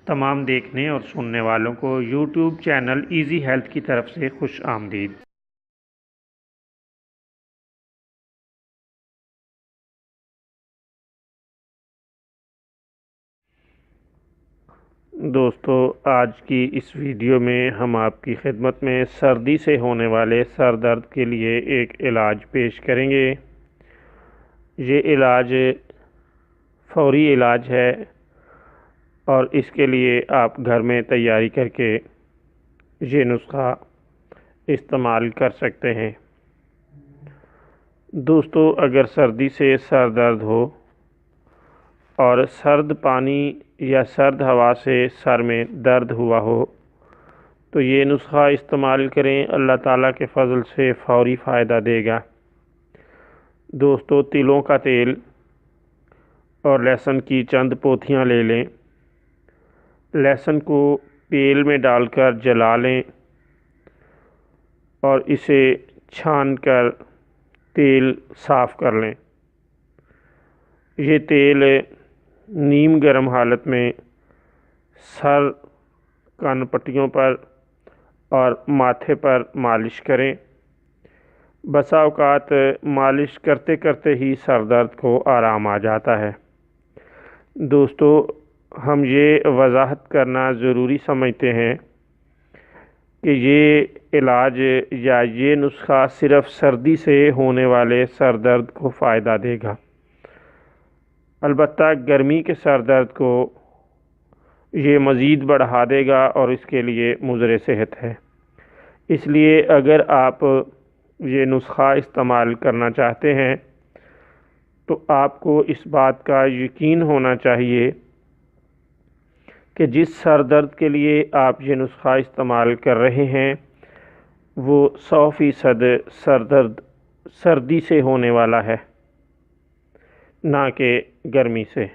تمام دیکھنے اور سننے والوں کو یوٹیوب چینل ایزی ہیلتھ کی طرف سے خوش آمدید۔ دوستو، آج کی اس ویڈیو میں ہم آپ کی خدمت میں سردی سے ہونے والے سر درد کے لیے ایک علاج پیش کریں گے۔ یہ علاج فوری علاج ہے اور اس کے لیے آپ گھر میں تیاری کر کے یہ نسخہ استعمال کر سکتے ہیں۔ دوستو، اگر سردی سے سر درد ہو اور سرد پانی یا سرد ہوا سے سر میں درد ہوا ہو تو یہ نسخہ استعمال کریں، اللہ تعالیٰ کے فضل سے فوری فائدہ دے گا۔ دوستو، تلوں کا تیل اور لہسن کی چند پوتیاں لے لیں۔ لہسن کو تیل میں ڈال کر جلا لیں اور اسے چھان کر تیل صاف کر لیں۔ یہ تیل نیم گرم حالت میں سر، کان پٹیوں پر اور ماتھے پر مالش کریں۔ بسا اوقات مالش کرتے کرتے ہی سر درد کو آرام آ جاتا ہے۔ دوستو، ہم یہ وضاحت کرنا ضروری سمجھتے ہیں کہ یہ علاج یا یہ نسخہ صرف سردی سے ہونے والے سر درد کو فائدہ دے گا، البتہ گرمی کے سر درد کو یہ مزید بڑھا دے گا اور اس کے لیے مضر صحت ہے۔ اس لیے اگر آپ یہ نسخہ استعمال کرنا چاہتے ہیں تو آپ کو اس بات کا یقین ہونا چاہیے کہ جس سر درد کے لیے آپ یہ نسخہ استعمال کر رہے ہیں وہ 100% سر درد سردی سے ہونے والا ہے، نہ کہ گرمی سے۔